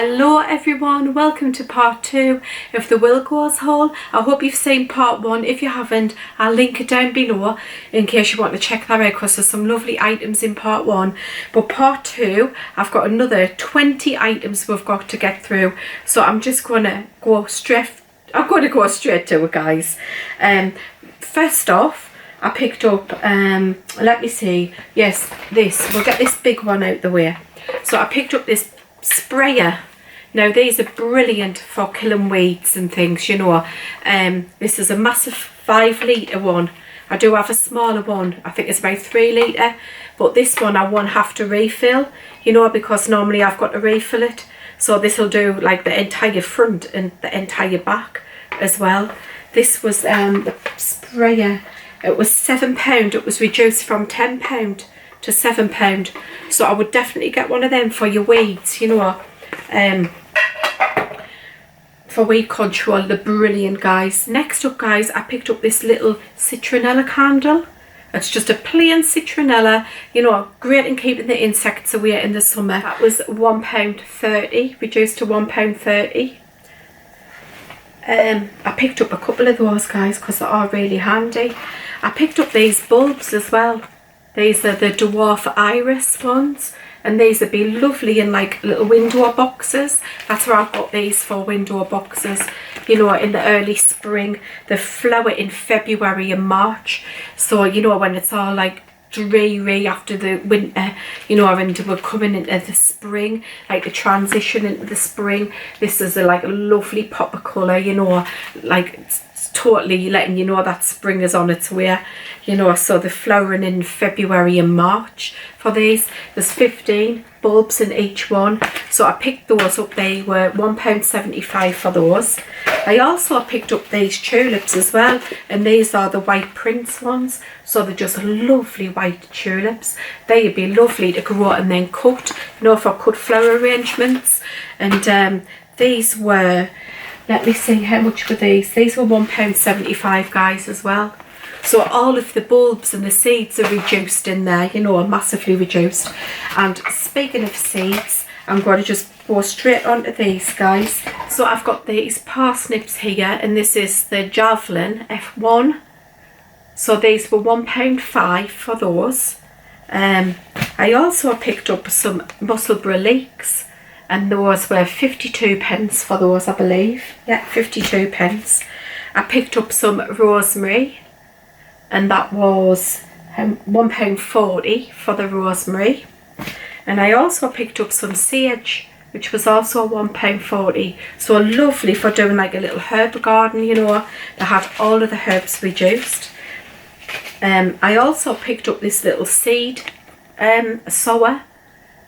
Hello everyone, welcome to part 2 of the Wilko haul. I hope you've seen part 1. If you haven't, I'll link it down below in case you want to check that out, because there's some lovely items in part 1. But part 2, I've got another 20 items we've got to get through. So I'm just going to go straight to it, guys. First off, I picked up, let me see, yes, we'll get this big one out the way. So I picked up this sprayer. Now these are brilliant for killing weeds and things, you know. This is a massive 5 litre one. I do have a smaller one, I think it's about 3 litre, but this one I won't have to refill, you know, because normally I've got to refill it. So this will do like the entire front and the entire back as well. This was the sprayer. It was £7. It was reduced from £10 to £7, so I would definitely get one of them for your weeds, you know, for weed control. They're brilliant, guys. Next up, guys, I picked up this little citronella candle. It's just a plain citronella, you know, great in keeping the insects away in the summer. That was £1.30, reduced to £1.30. I picked up a couple of those, guys, because they are really handy. I picked up these bulbs as well. These are the dwarf iris ones, and these would be lovely in like little window boxes. That's where I've got these for, window boxes, you know, in the early spring. They flower in February and March, so you know, when it's all like dreary after the winter, you know, and we're coming into the spring, like the transition into the spring, this is like a lovely pop of colour, you know, like it's totally letting you know that spring is on its way, you know. So they're flowering in February and March for these. There's 15 bulbs in each one, so I picked those up. They were £1.75 for those. I also picked up these tulips as well, and these are the white prince ones, so they're just lovely white tulips. They'd be lovely to grow and then cut, you know, for cut flower arrangements. And these were, let me see, how much were these? These were £1.75, guys, as well. So all of the bulbs and the seeds are reduced in there, you know, massively reduced. And speaking of seeds, I'm going to just go straight on to these, guys. So I've got these parsnips here, and this is the Javelin F1. So these were £1.5 for those. I also picked up some Musselburgh leeks, and those were 52p for those, I believe. Yeah, 52p. I picked up some rosemary, and that was £1.40 for the rosemary. And I also picked up some sage, which was also £1.40. So lovely for doing like a little herb garden, you know. They had all of the herbs reduced. I also picked up this little seed sower,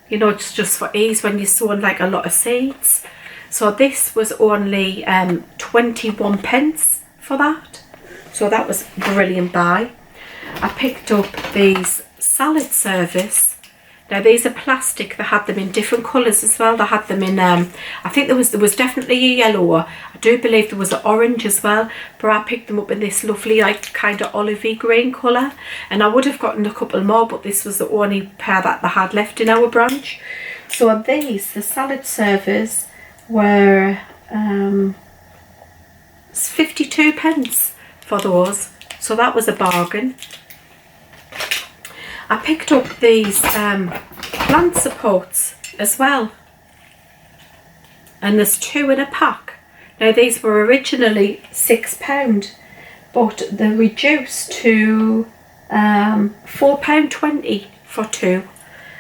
you know, it's just for ease when you're sowing like a lot of seeds. So this was only 21p for that. So that was brilliant buy. I picked up these salad service. Now these are plastic. They had them in different colours as well. They had them in, I think there was definitely a yellow. I do believe there was an orange as well. But I picked them up in this lovely like kind of olivey green colour. And I would have gotten a couple more, but this was the only pair that they had left in our branch. So these, the salad servers, were 52p for those. So that was a bargain. I picked up these plant supports as well, and there's 2 in a pack. Now these were originally £6, but they're reduced to £4.20 for 2,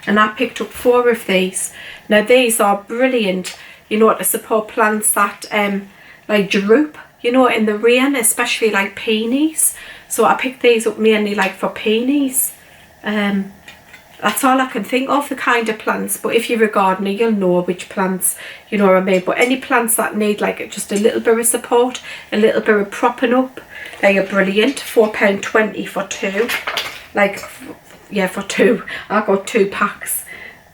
and I picked up 4 of these. Now these are brilliant, you know, to support plants that like droop, you know, in the rain, especially like peonies. So I picked these up mainly like for peonies. That's all I can think of, the kind of plants, but if you're a gardener you'll know which plants, you know what I mean. But any plants that need like just a little bit of support, a little bit of propping up, they are brilliant. £4.20 for 2, like, yeah, for 2. I got 2 packs.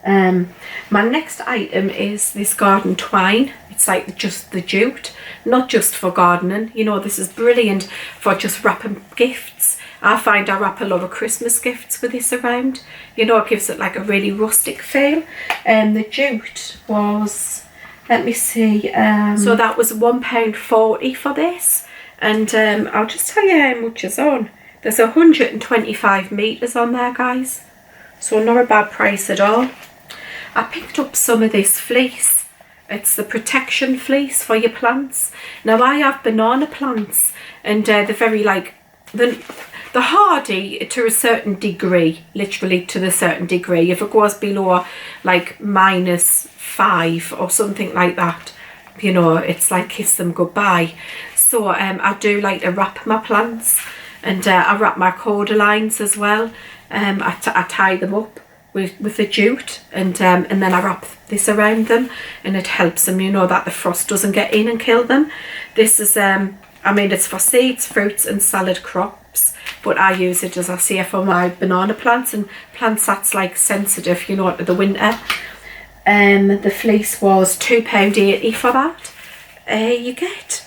My next item is this garden twine. It's like just the jute, not just for gardening, you know. This is brilliant for just wrapping gifts. I find I wrap a lot of Christmas gifts with this around, you know. It gives it like a really rustic feel. And the jute was Let me see. So that was £1.40 for this. And I'll just tell you how much is on. There's 125 metres on there, guys. So not a bad price at all. I picked up some of this fleece. It's the protection fleece for your plants. Now I have banana plants, and they're very like, they're hardy to a certain degree, literally to a certain degree. If it goes below like -5 or something like that, you know, it's like kiss them goodbye. So I do like to wrap my plants, and I wrap my cordylines as well. I tie them up with the jute, and then I wrap this around them, and it helps them, you know, that the frost doesn't get in and kill them. This is I mean, it's for seeds, fruits and salad crops, but I use it, as I say, for my banana plants and plants that's like sensitive, you know, to the winter. The fleece was £2.80 for that. You get,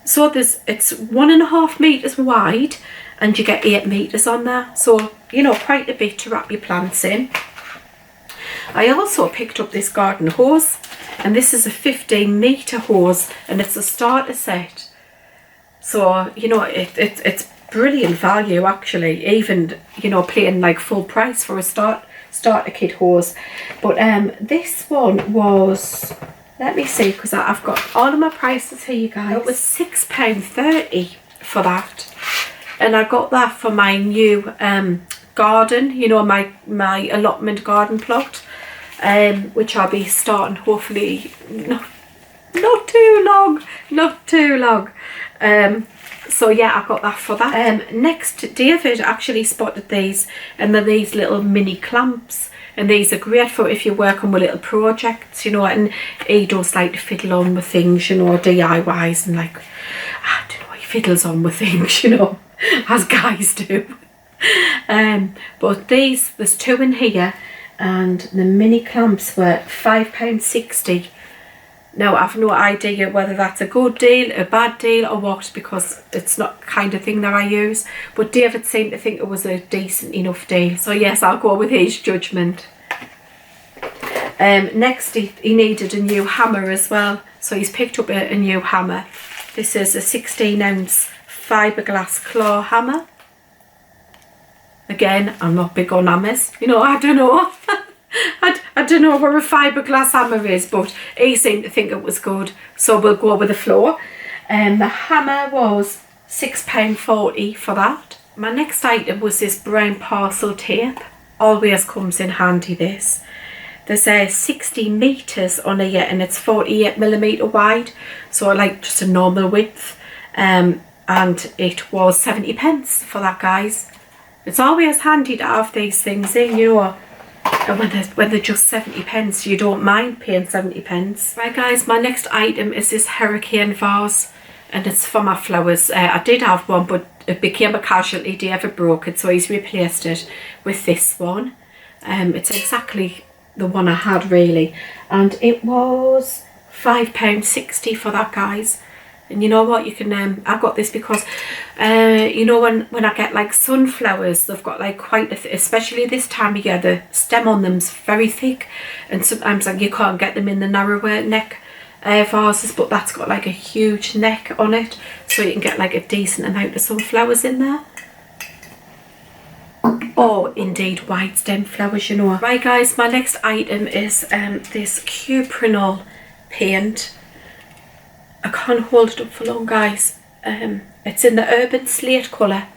so it's 1.5 metres wide, and you get 8 metres on there, so you know, quite a bit to wrap your plants in. I also picked up this garden hose, and this is a 15-metre hose, and it's a starter set. So you know, it's brilliant value actually, even, you know, paying like full price for a starter kit hose. But this one was, let me see, because I've got all of my prices here, you guys. It was £6.30 for that, and I got that for my new garden, you know, my allotment garden plot, which I'll be starting hopefully not too long. So yeah, I got that for that. Next, David actually spotted these, and they're these little mini clamps, and these are great for if you're working with little projects, you know, and he does like to fiddle on with things, you know, DIYs, and like, I don't know, he fiddles on with things, you know, as guys do. But these, there's 2 in here, and the mini clamps were £5.60. Now I've no idea whether that's a good deal, a bad deal, or what, because it's not the kind of thing that I use, but David seemed to think it was a decent enough deal, so yes, I'll go with his judgment. Next he needed a new hammer as well, so he's picked up a new hammer. This is a 16-ounce fiberglass claw hammer. Again, I'm not big on hammers, you know, I don't know. I don't know where a fiberglass hammer is, but he seemed to think it was good, so we'll go with the floor. The hammer was £6.40 for that. My next item was this brown parcel tape. Always comes in handy, this. There's 60 metres on here, and it's 48mm wide, so like just a normal width. And it was 70p for that, guys. It's always handy to have these things in, you know. And when they're just 70p, you don't mind paying 70p. Right guys, my next item is this hurricane vase, and it's for my flowers. I did have one, but it became a casualty. David broke it, so he's replaced it with this one. It's exactly the one I had really, and it was £5.60 for that, guys. And you know what, you can I got this because you know, when I get like sunflowers, they've got like quite especially this time of year, the stem on them's very thick, and sometimes like you can't get them in the narrower neck vases, but that's got like a huge neck on it, so you can get like a decent amount of sunflowers in there. Or indeed wide stem flowers, you know. Right guys, my next item is this cuprinol paint. I can't hold it up for long, guys. It's in the Urban Slate colour.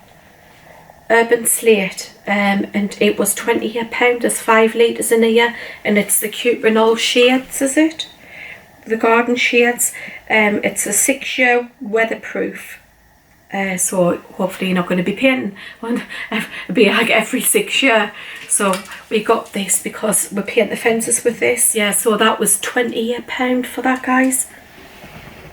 Urban Slate. And it was £20. There's 5 litres in here. And it's the cuprinol shades, is it? The garden shades. It's a 6-year weatherproof. So hopefully you're not going to be painting one. It'll be like every 6 year. So we got this because we paint the fences with this. Yeah, so that was £20 for that, guys.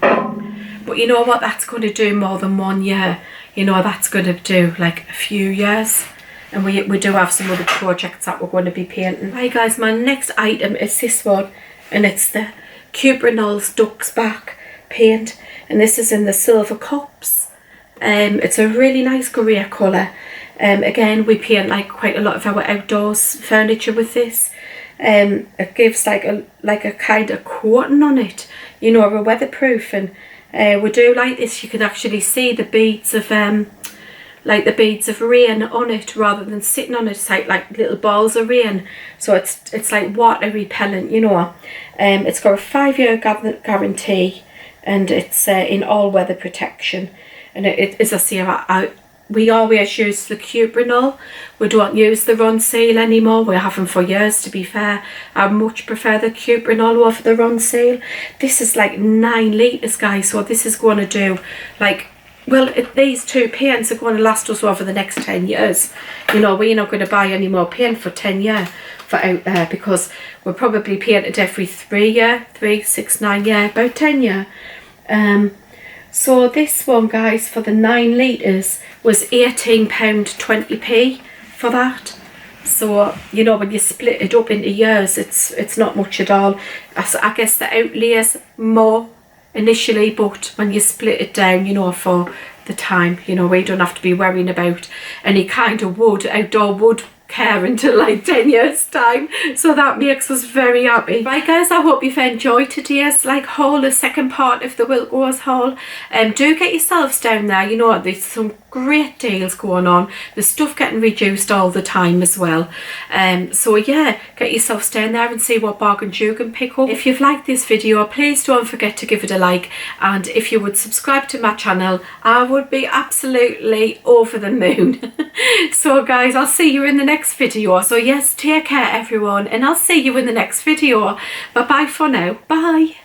But you know what, that's going to do more than 1 year. You know, that's going to do like a few years. And we do have some other projects that we're going to be painting. Right guys, my next item is this one. And it's the Cuprinol's Duck's Back paint. And this is in the silver cups. It's a really nice grey colour. Again, we paint like quite a lot of our outdoors furniture with this. It gives like a kind of coating on it, you know, a weatherproof. And we do like this. You can actually see the beads of like the beads of rain on it rather than sitting on it. It's like little balls of rain, so it's like water repellent, you know. It's got a 5-year guarantee, and it's in all weather protection. And it as I say, we always use the cuprinol. We don't use the Run Seal anymore. We haven't for years, to be fair. I much prefer the cuprinol over the Run Seal. This is like 9 litres, guys, so this is going to do like, well, these 2 paints are going to last us over the next 10 years. You know, we're not going to buy any more paint for 10 years for out there, because we're probably painted every 3 year, 3, 6, 9 year, about 10 year. So this one, guys, for the 9 litres was £18.20p for that. So, you know, when you split it up into years, it's not much at all. I guess the outlay is more initially, but when you split it down, you know, for the time, you know, we don't have to be worrying about any kind of outdoor wood care until like 10 years time, so that makes us very happy. Right, guys, I hope you've enjoyed today's like haul, the second part of the Wilko haul. Do get yourselves down there, you know, there's some great deals going on, there's stuff getting reduced all the time as well. So yeah, get yourselves down there and see what bargains you can pick up. If you've liked this video, please don't forget to give it a like, and if you would subscribe to my channel, I would be absolutely over the moon. So guys, I'll see you in the next video. So yes, take care everyone, and I'll see you in the next video. Bye bye for now. Bye.